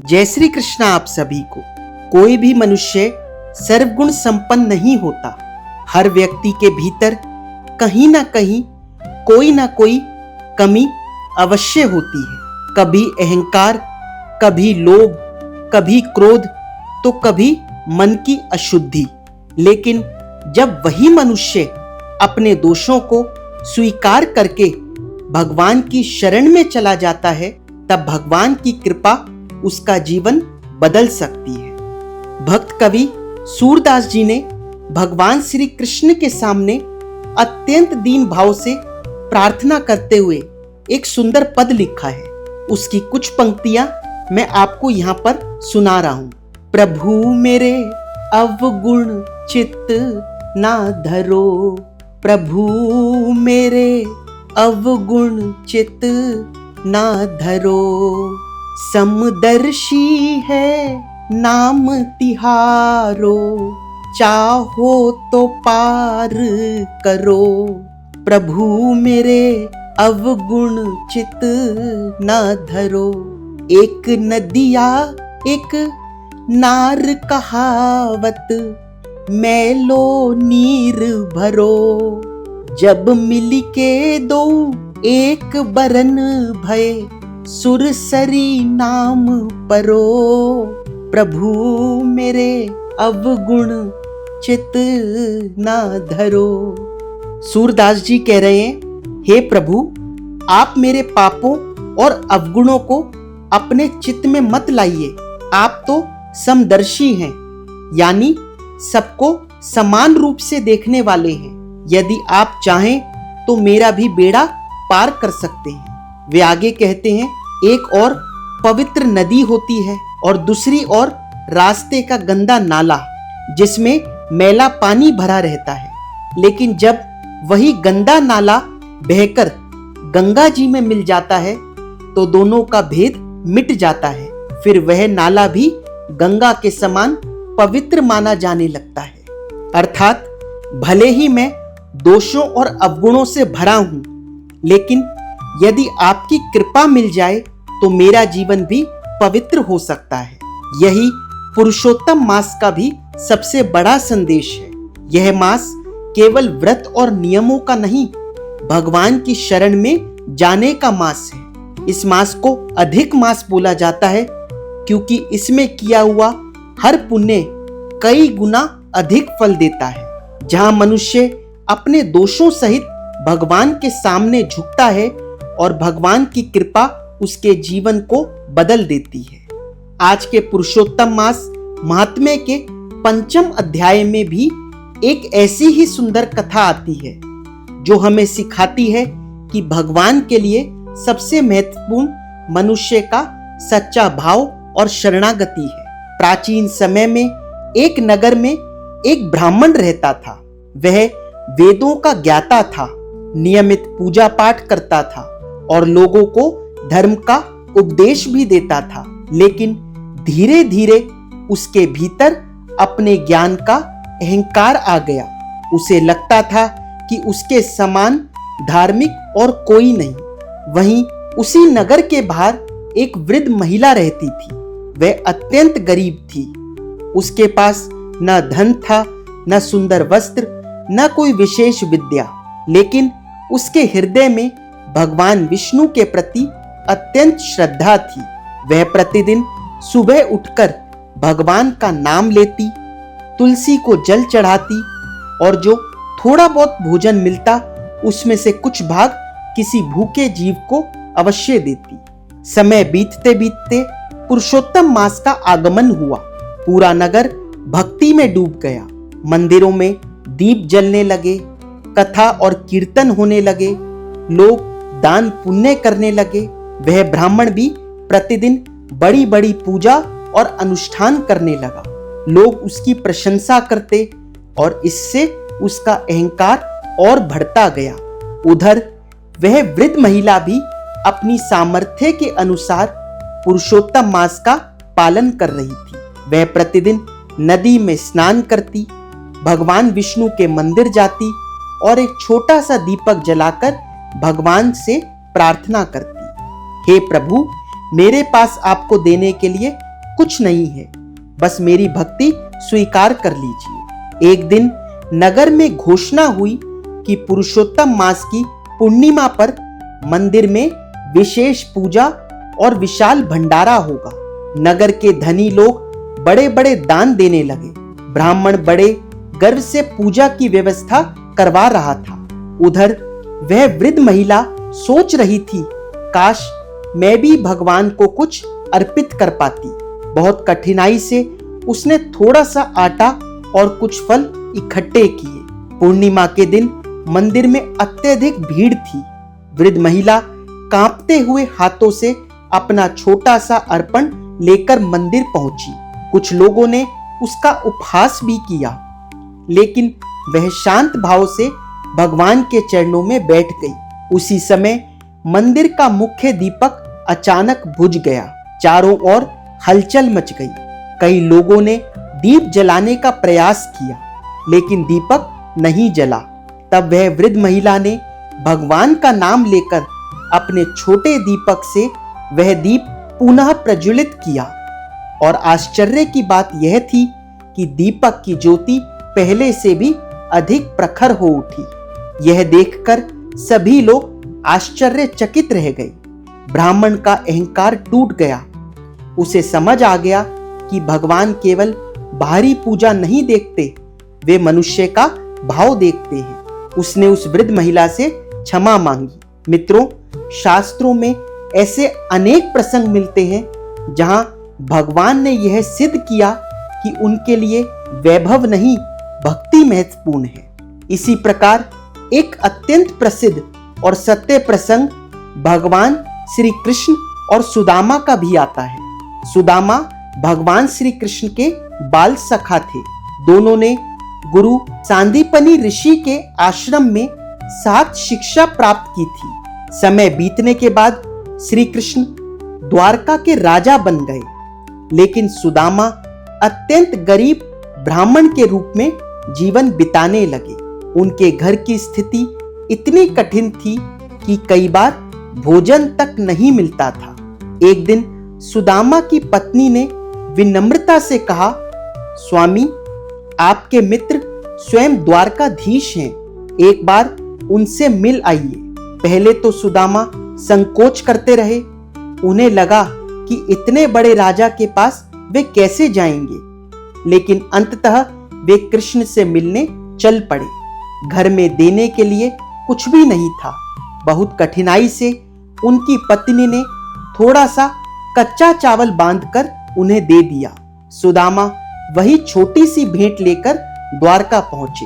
जय श्री कृष्ण आप सभी को। कोई भी मनुष्य सर्वगुण संपन्न नहीं होता। हर व्यक्ति के भीतर कहीं ना कहीं कोई ना कोई कमी अवश्य होती है। कभी अहंकार, कभी लोभ, कभी क्रोध, तो कभी मन की अशुद्धि। लेकिन जब वही मनुष्य अपने दोषों को स्वीकार करके भगवान की शरण में चला जाता है, तब भगवान की कृपा उसका जीवन बदल सकती है। भक्त कवि सूरदास जी ने भगवान श्री कृष्ण के सामने अत्यंत दीन भाव से प्रार्थना करते हुए एक सुंदर पद लिखा है। उसकी कुछ पंक्तियां मैं आपको यहाँ पर सुना रहा हूं। प्रभु मेरे अवगुण चित्त ना धरो, प्रभु मेरे अवगुण चित्त ना धरो, समदर्शी है नाम तिहारो, चाहो तो पार करो, प्रभु मेरे अवगुण चित्त ना धरो। एक नदिया एक नार कहावत, मैलो नीर भरो, जब मिली के दो एक बरन भय, सुरसरी नाम परो, प्रभु मेरे अवगुण चित्त ना धरो। सूरदास जी कह रहे हैं, हे प्रभु, आप मेरे पापों और अवगुणों को अपने चित्त में मत लाइए। आप तो समदर्शी हैं, यानी सबको समान रूप से देखने वाले हैं। यदि आप चाहें तो मेरा भी बेड़ा पार कर सकते हैं। वे आगे कहते हैं, एक और पवित्र नदी होती है और दूसरी ओर रास्ते का गंदा नाला, जिसमें मैला पानी भरा रहता है। लेकिन जब वही गंदा नाला बहकर गंगा जी में मिल जाता है तो दोनों का भेद मिट जाता है। फिर वह नाला भी गंगा के समान पवित्र माना जाने लगता है। अर्थात भले ही मैं दोषों और अवगुणों से भरा हूं, लेकिन यदि आपकी कृपा मिल जाए तो मेरा जीवन भी पवित्र हो सकता है। यही पुरुषोत्तम मास का भी सबसे बड़ा संदेश है। यह मास केवल व्रत और नियमों का नहीं, भगवान की शरण में जाने का मास है। इस मास को अधिक मास बोला जाता है क्योंकि इसमें किया हुआ हर पुण्य कई गुना अधिक फल देता है। जहां मनुष्य अपने दोषों सहित भगवान के सामने झुकता है और भगवान की कृपा उसके जीवन को बदल देती है। आज के पुरुषोत्तम मास महात्म्य के 5वें अध्याय में भी एक ऐसी ही सुंदर कथा आती है जो हमें सिखाती है कि भगवान के लिए सबसे महत्वपूर्ण मनुष्य का सच्चा भाव और शरणागति है। प्राचीन समय में एक नगर में एक ब्राह्मण रहता था। वह वेदों का ज्ञाता था, नियमित पूजा पाठ करता था और लोगों को धर्म का उपदेश भी देता था। लेकिन धीरे धीरे उसके भीतर अपने ज्ञान का अहंकार आ गया। उसे लगता था कि उसके समान धार्मिक और कोई नहीं। वहीं उसी नगर के बाहर एक वृद्ध महिला रहती थी। वह अत्यंत गरीब थी। उसके पास न धन था, न सुंदर वस्त्र, न कोई विशेष विद्या, लेकिन उसके हृदय में भगवान विष्णु के प्रति अत्यंत श्रद्धा थी। वह प्रतिदिन सुबह उठकर भगवान का नाम लेती, तुलसी को जल चढ़ाती और जो थोड़ा बहुत भोजन मिलता उसमें से कुछ भाग किसी भूखे जीव को अवश्य देती। समय बीतते बीतते पुरुषोत्तम मास का आगमन हुआ। पूरा नगर भक्ति में डूब गया। मंदिरों में दीप जलने लगे, कथा और कीर्तन होने लगे, लोग दान पुण्य करने लगे। वह ब्राह्मण भी प्रतिदिन बड़ी बड़ी पूजा और अनुष्ठान करने लगा। लोग उसकी प्रशंसा करते और इससे उसका अहंकार और बढ़ता गया। उधर वह वृद्ध महिला भी अपनी सामर्थ्य के अनुसार पुरुषोत्तम मास का पालन कर रही थी। वह प्रतिदिन नदी में स्नान करती, भगवान विष्णु के मंदिर जाती और एक छोटा सा दीपक जलाकर भगवान से प्रार्थना करती। हे प्रभु, मेरे पास आपको देने के लिए कुछ नहीं है, बस मेरी भक्ति स्वीकार कर लीजिए। एक दिन नगर में घोषणा हुई कि पुरुषोत्तम मास की पूर्णिमा पर मंदिर में विशेष पूजा और विशाल भंडारा होगा। नगर के धनी लोग बड़े बड़े दान देने लगे। ब्राह्मण बड़े गर्व से पूजा की व्यवस्था करवा रहा था। उधर वह वृद्ध महिला सोच रही थी, काश मैं भी भगवान को कुछ अर्पित कर पाती। बहुत कठिनाई से उसने थोड़ा सा आटा और कुछ फल इकट्ठे किए। पूर्णिमा के दिन मंदिर में अत्यधिक भीड़ थी। वृद्ध महिला कांपते हुए हाथों से अपना छोटा सा अर्पण लेकर मंदिर पहुंची। कुछ लोगों ने उसका उपहास भी किया, लेकिन वह शांत भाव से भगवान के चरणों में बैठ गई। उसी समय मंदिर का मुख्य दीपक अचानक बुझ गया। चारों ओर हलचल मच गई। कई लोगों ने दीप जलाने का प्रयास किया, लेकिन दीपक नहीं जला। तब वह वृद्ध महिला ने भगवान का नाम लेकर अपने छोटे दीपक से वह दीप पुनः प्रज्वलित किया। और आश्चर्य की बात यह थी कि दीपक की ज्योति पहले से भी अधिक प्रखर हो उठी। यह देखकर सभी लोग आश्चर्यचकित रह गए। ब्राह्मण का अहंकार टूट गया। उसे समझ आ गया कि भगवान केवल बाहरी पूजा नहीं देखते, वे मनुष्य का भाव देखते हैं। उसने उस वृद्ध महिला से क्षमा मांगी। मित्रों, शास्त्रों में ऐसे अनेक प्रसंग मिलते हैं जहां भगवान ने यह सिद्ध किया कि उनके लिए वैभव नहीं, भक्ति महत्वपूर्ण है। इसी प्रकार एक अत्यंत प्रसिद्ध और सत्य प्रसंग भगवान श्री कृष्ण और सुदामा का भी आता है। सुदामा भगवान श्री कृष्ण के बाल सखा थे। दोनों ने गुरु सांदीपनी ऋषि के आश्रम में 7 शिक्षा प्राप्त की थी। समय बीतने के बाद श्री कृष्ण द्वारका के राजा बन गए, लेकिन सुदामा अत्यंत गरीब ब्राह्मण के रूप में जीवन बिताने लगे। उनके घर की स्थिति इतनी कठिन थी कि कई बार भोजन तक नहीं मिलता था। एक दिन सुदामा की पत्नी ने विनम्रता से कहा, स्वामी, आपके मित्र स्वयं द्वारकाधीश हैं, एक बार उनसे मिल आइए। पहले तो सुदामा संकोच करते रहे। उन्हें लगा कि इतने बड़े राजा के पास वे कैसे जाएंगे, लेकिन अंततः वे कृष्ण से मिलने चल पड़े। घर में देने के लिए कुछ भी नहीं था। बहुत कठिनाई से उनकी पत्नी ने थोड़ा सा कच्चा चावल बांधकर उन्हें दे दिया। सुदामा वही छोटी सी भेंट लेकर द्वारका पहुंचे।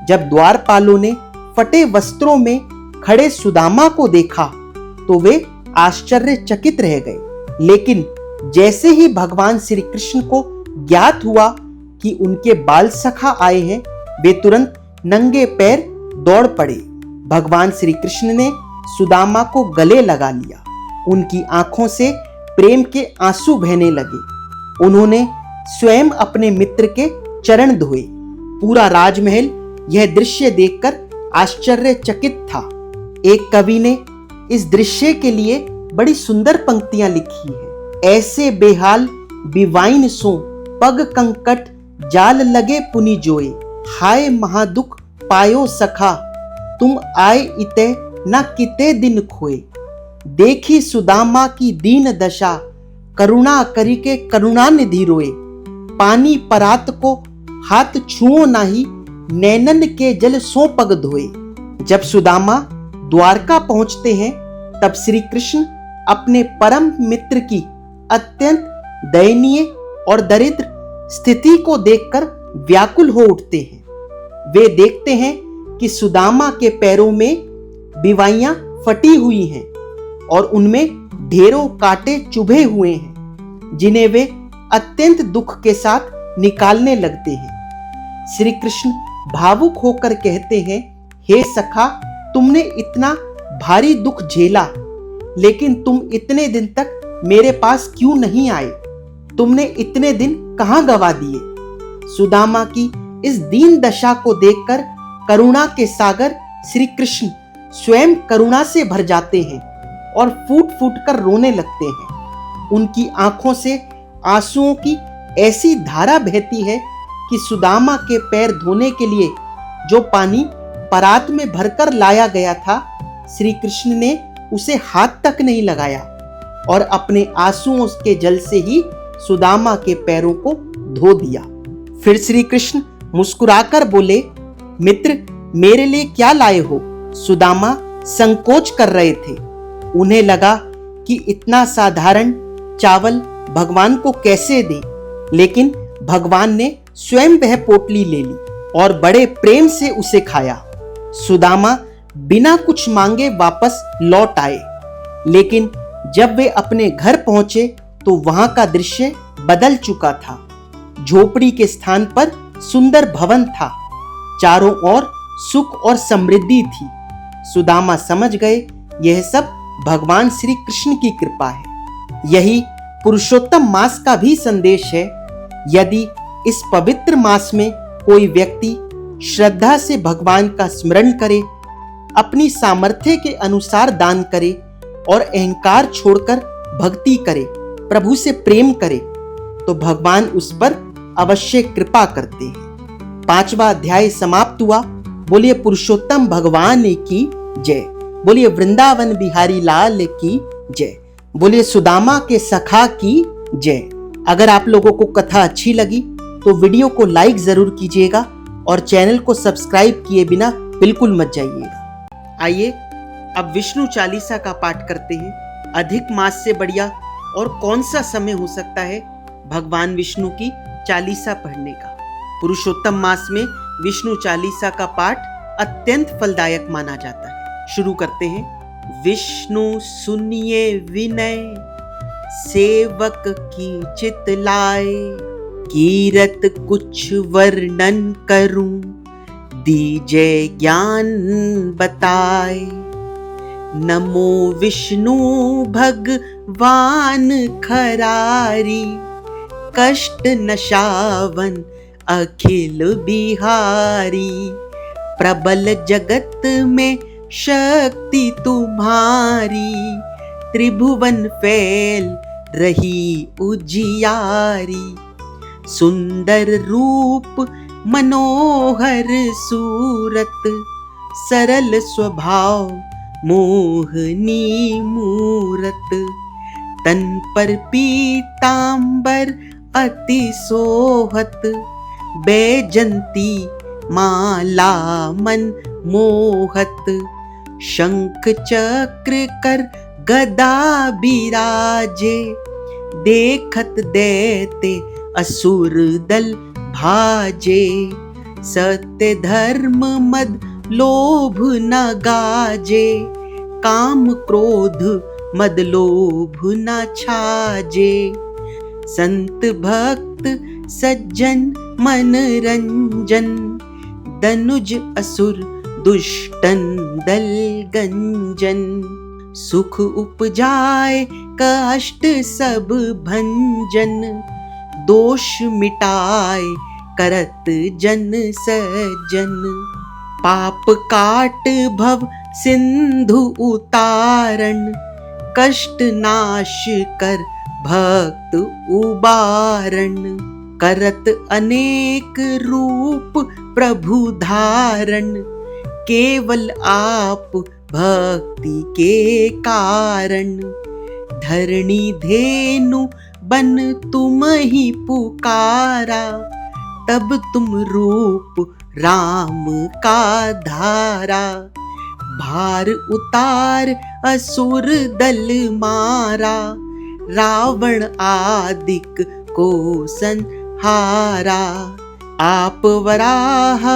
जब द्वारपालों ने फटे वस्त्रों में खड़े सुदामा को देखा तो वे आश्चर्यचकित रह गए। लेकिन जैसे ही भगवान श्री कृष्ण को ज्ञात हुआ कि उनके बाल सखा आए हैं, वे तुरंत नंगे पैर दौड़ पड़े। भगवान श्री कृष्ण ने सुदामा को गले लगा लिया। उनकी आंखों से प्रेम के आंसू बहने लगे। उन्होंने स्वयं अपने मित्र के चरण धोए। पूरा राजमहल यह दृश्य देखकर आश्चर्यचकित था। एक कवि ने इस दृश्य के लिए बड़ी सुंदर पंक्तियां लिखी है। ऐसे बेहाल बिवाइन सो पग कंकट जाल लगे पुनि जोए, हाय महादुख पायो सखा तुम आए इते न किते दिन खोए। देखी सुदामा की दीन दशा करुणा करी के करुणा निधि रोए, पानी परात को हाथ छुओ नाही नैनन के जल सो पग धोए। जब सुदामा द्वारका पहुंचते हैं तब श्री कृष्ण अपने परम मित्र की अत्यंत दयनीय और दरिद्र स्थिति को देखकर व्याकुल हो उठते हैं। वे देखते हैं कि सुदामा के पैरों में बिवाइयां फटी हुई हैं और उनमें ढेरों कांटे चुभे हुए हैं, जिन्हें वे अत्यंत दुख के साथ निकालने लगते हैं। श्री कृष्ण भावुक होकर कहते हैं, हे सखा, तुमने इतना भारी दुख झेला, लेकिन तुम इतने दिन तक मेरे पास क्यों नहीं आए? तुमने इतने दिन कहां गवा दिए? सुदामा की इस दीन दशा को देखकर करुणा के सागर श्री कृष्ण स्वयं करुणा से भर जाते हैं और फूट फूट कर रोने लगते हैं। उनकी आंखों से आंसुओं की ऐसी धारा बहती है कि सुदामा के पैर धोने के लिए जो पानी परात में भरकर लाया गया था, श्री कृष्ण ने उसे हाथ तक नहीं लगाया और अपने आंसुओं के जल से ही सुदामा के पैरों को धो दिया। फिर श्री कृष्ण मुस्कुराकर बोले, मित्र, मेरे लिए क्या लाए हो? सुदामा संकोच कर रहे थे। उन्हें लगा कि इतना साधारण चावल भगवान को कैसे दे, लेकिन भगवान ने स्वयं वह पोटली ले ली और बड़े प्रेम से उसे खाया। सुदामा बिना कुछ मांगे वापस लौट आए, लेकिन जब वे अपने घर पहुंचे तो वहां का दृश्य बदल चुका था। झोपड़ी के स्थान पर सुंदर भवन था। चारों ओर सुख और समृद्धि थी। सुदामा समझ गए यह सब भगवान श्री कृष्ण की कृपा है। यही पुरुषोत्तम मास का भी संदेश है। यदि इस पवित्र मास में कोई व्यक्ति श्रद्धा से भगवान का स्मरण करे, अपनी सामर्थ्य के अनुसार दान करे और अहंकार छोड़कर भक्ति करे, प्रभु से प्रेम करे, तो भगवान उस पर अवश्य कृपा करते हैं। 5वां अध्याय समाप्त हुआ। बोलिए पुरुषोत्तम भगवान की जय। बोलिए वृंदावन बिहारी लाल की जय। बोलिए सुदामा के सखा की जय। अगर आप लोगों को कथा अच्छी लगी तो वीडियो को लाइक जरूर कीजिएगा और चैनल को सब्सक्राइब किए बिना बिल्कुल मत जाइएगा। आइए अब विष्णु चालीसा का पाठ करते हैं। अधिक मास से बढ़िया और कौन सा समय हो सकता है भगवान विष्णु की चालीसा पढ़ने का। पुरुषोत्तम मास में विष्णु चालीसा का पाठ अत्यंत फलदायक माना जाता है। शुरू करते हैं। विष्णु सुनिए विनय, सेवक की चित लाए, कीरत कुछ वर्णन करूं, दीजे ज्ञान बताए। नमो विष्णु भगवान खरारी, कष्ट नशावन अखिल बिहारी। प्रबल जगत में शक्ति तुम्हारी, त्रिभुवन फैल रही उजियारी। सुंदर रूप मनोहर सूरत, सरल स्वभाव मोहनी मूरत। तन पर पीतांबर अति सोहत, बैजंती माला मन मोहत। शंख चक्र कर गदा बिराजे, देखत दैते असुर दल भाजे। सत्य धर्म मद लोभ न गाजे, काम क्रोध मद लोभ न छाजे। संत भक्त सज्जन मन रंजन, दनुज असुर दुष्टन दल गंजन। सुख उपजाए कष्ट सब भंजन, दोष मिटाए करत जन सज्जन। पाप काट भव सिंधु उतारण, कष्ट नाश कर भक्त उबारण। करत अनेक रूप प्रभु धारण, केवल आप भक्ति के कारण। धरणी धेनु बन तुम ही पुकारा, तब तुम रूप राम का धारा। भार उतार असुर दल मारा, रावण आदिक को संहारा। आप वराह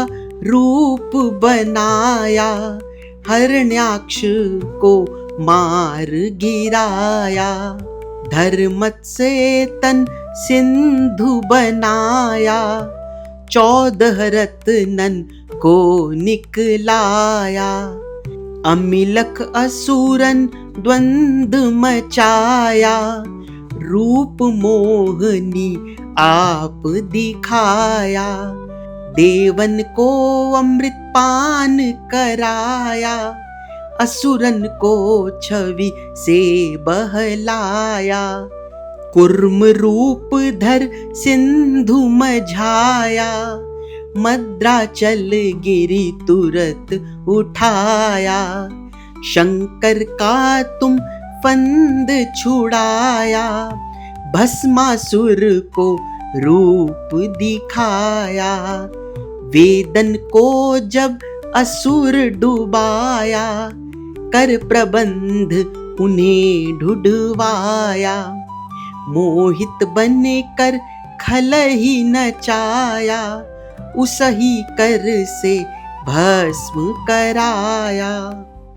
रूप बनाया, हरण्याक्ष को मार गिराया। धर्मत से तन सिंधु बनाया, 14 रत्नन को निकलाया। अमिलक असुरन द्वंद मचाया, रूप मोहनी आप दिखाया। देवन को अमृत पान कराया, असुरन को छवि से बहलाया। कुर्म रूप धर सिंधु मझाया, मद्राचल गिरी तुरत उठाया। शंकर का तुम फंद छुड़ाया, भस्मासुर को रूप दिखाया। वेदन को जब असुर डुबाया, कर प्रबंध उन्हें ढूंढवाया। मोहित बने कर खल ही नचाया, उसही कर से भस्म कराया।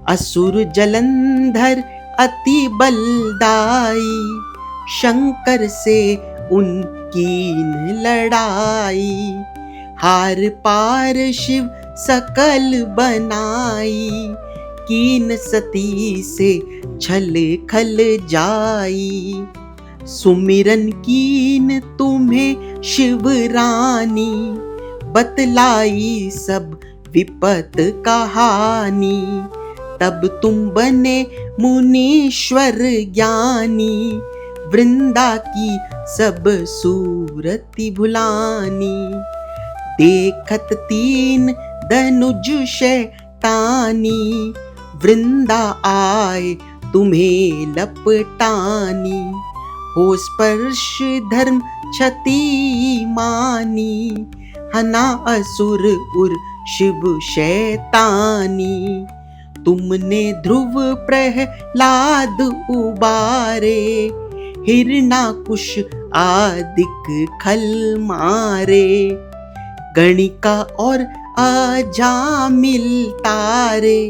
असुर जलंधर अति बलदाई, शंकर से उनकी लड़ाई। हार पार शिव सकल बनाई, कीन सती से छल खल जाई। सुमिरन कीन तुम्हें शिव रानी, बतलाई सब विपत कहानी। तब तुम बने मुनीश्वर ज्ञानी, वृंदा की सब सूरति भुलानी। देखत तीन धनुज शैतानी, वृंदा आए तुम्हें लपटानी। हो स्पर्श धर्म क्षति मानी, हना असुर उर शिव शैतानी। तुमने ध्रुव प्रहलाद उबारे, हिरणाकुश आदिक खल मारे। गणिका और अजामिल तारे,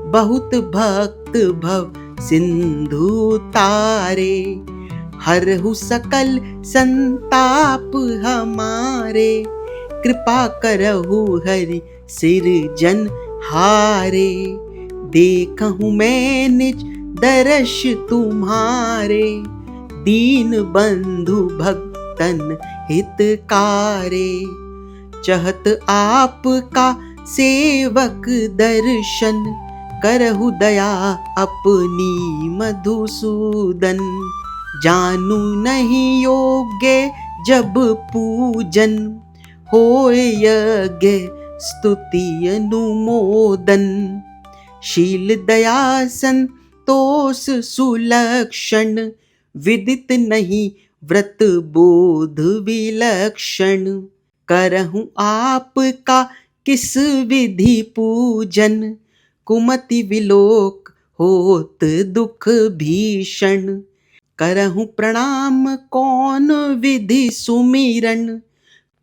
बहुत भक्त भव सिंधु तारे। हरहु सकल संताप हमारे, कृपा करहु हरि सिरजन हारे। देखहु मैं निज दर्श तुम्हारे, दीन बंधु भक्तन हितकारे। चहत आपका सेवक दर्शन, करहु दया अपनी मधुसूदन। जानू नहीं योग्य जब पूजन, होय यज्ञ स्तुति अनुमोदन। शील दया संतोष सुलक्षण, विदित नहीं व्रत बोध विलक्षण। करहूँ आपका किस विधि पूजन, कुमति विलोक होत दुख भीषण। करहूँ प्रणाम कौन विधि सुमिरन,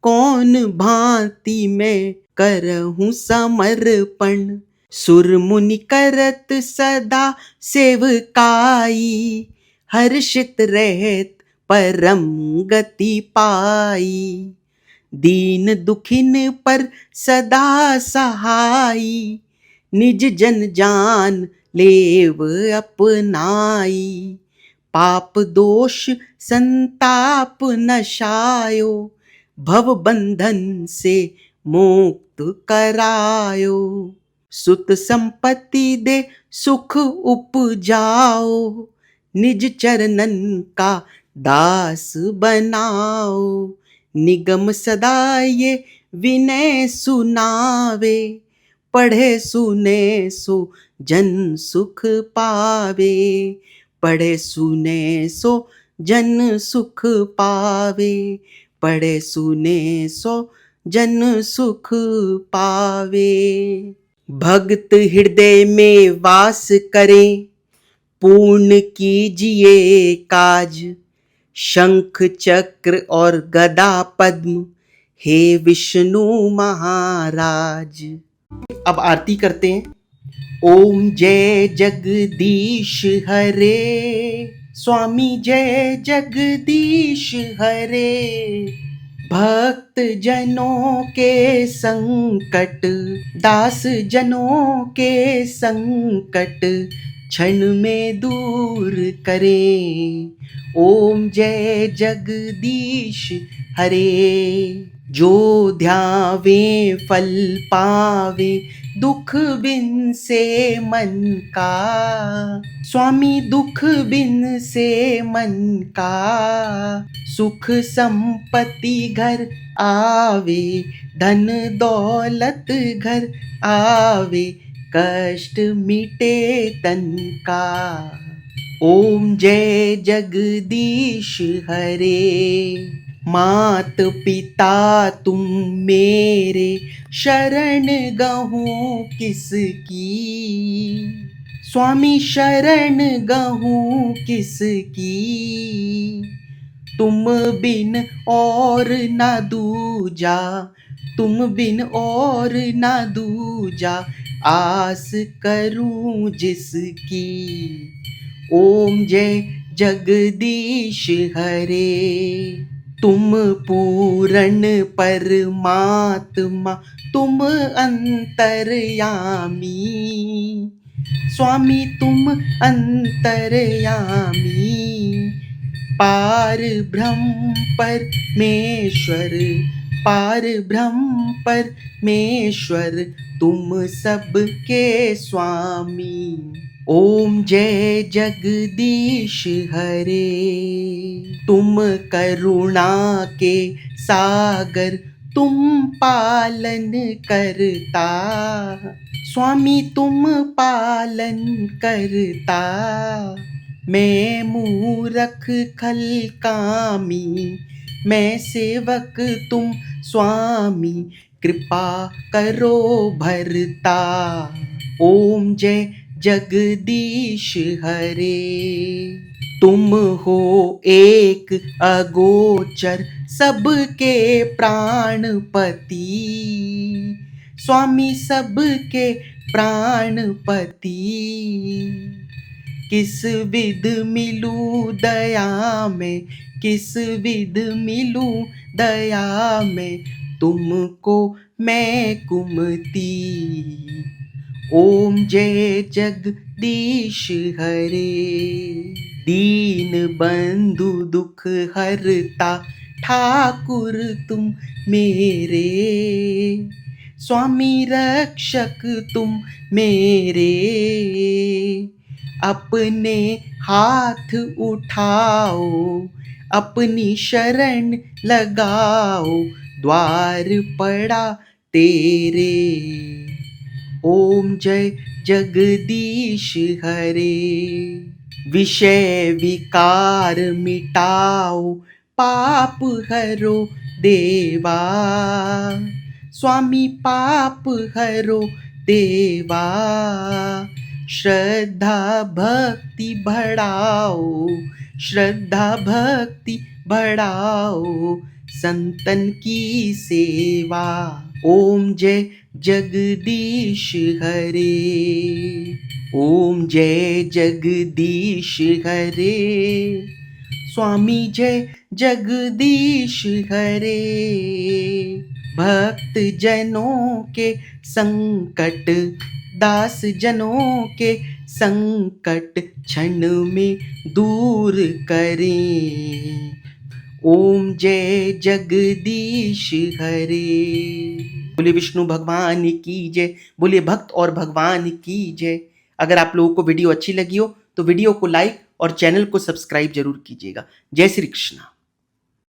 कौन भांति में करहूँ समर्पण। सुर मुनि करत सदा सेवकाई, हर्षित रहत परम गति पाई। दीन दुखिन पर सदा सहाई, निज जन जान लेव अपनाई। पाप दोष संताप नशायो, भव बंधन से मुक्त करायो। सुत संपत्ति दे सुख उपजाओ, निज चरणन का दास बनाओ। निगम सदा ये विनय सुनावे, पढ़े सुने सो जन सुख पावे। पढ़े सुने सो जन सुख पावे, पढ़े सुने सो जन सुख पावे। भक्त हृदय में वास करें, पूर्ण कीजिए काज। शंख चक्र और गदा पद्म, हे विष्णु महाराज। अब आरती करते हैं। ओम जय जगदीश हरे, स्वामी जय जगदीश हरे। भक्त जनों के संकट, दास जनों के संकट क्षण में दूर करें। ओम जय जगदीश हरे। जो ध्यावे फल पावे, दुख बिन से मन का, स्वामी दुख बिन से मन का, सुख संपत्ति घर आवे, धन दौलत घर आवे, कष्ट मिटे तन का। ओम जय जगदीश हरे, मात पिता तुम मेरे, शरण गहूँ किसकी, स्वामी शरण गहूँ किसकी, तुम बिन और ना दूजा, तुम बिन और ना दूजा, आस करूं जिसकी। ओम जय जगदीश हरे, तुम पूर्ण परमात्मा, तुम अंतर्यामी, स्वामी तुम अंतर्यामी, पार ब्रह्म परमेश्वर, पार ब्रह्म परमेश्वर, तुम सबके स्वामी। ओम जय जगदीश हरे, तुम करुणा के सागर, तुम पालन करता, स्वामी तुम पालन करता, मैं मूरख खल कामी, मैं सेवक तुम स्वामी, कृपा करो भरता। ओम जय जगदीश हरे, तुम हो एक अगोचर, सबके प्राणपति, स्वामी सबके प्राणपति, किस विध मिलूं दया में, किस विध मिलूं दया में, तुमको मैं कुमती। ओम जय जगदीश हरे, दीन बंधु दुख हरता, ठाकुर तुम मेरे, स्वामी रक्षक तुम मेरे, अपने हाथ उठाओ, अपनी शरण लगाओ, द्वार पड़ा तेरे। ओम जय जगदीश हरे, विषय विकार मिटाओ, पाप हरो देवा, स्वामी पाप हरो देवा, श्रद्धा भक्ति बढ़ाओ, श्रद्धा भक्ति बढ़ाओ, संतन की सेवा। ओम जय जगदीश हरे, ओम जय जगदीश हरे, स्वामी जय जगदीश हरे, भक्त जनों के संकट, दास जनों के संकट क्षण में दूर करें। ओम जय जगदीश हरे। बोले विष्णु भगवान की जय, बोले भक्त और भगवान की जय। अगर आप लोगों को वीडियो अच्छी लगी हो तो वीडियो को लाइक और चैनल को सब्सक्राइब जरूर कीजिएगा। जय श्री कृष्ण।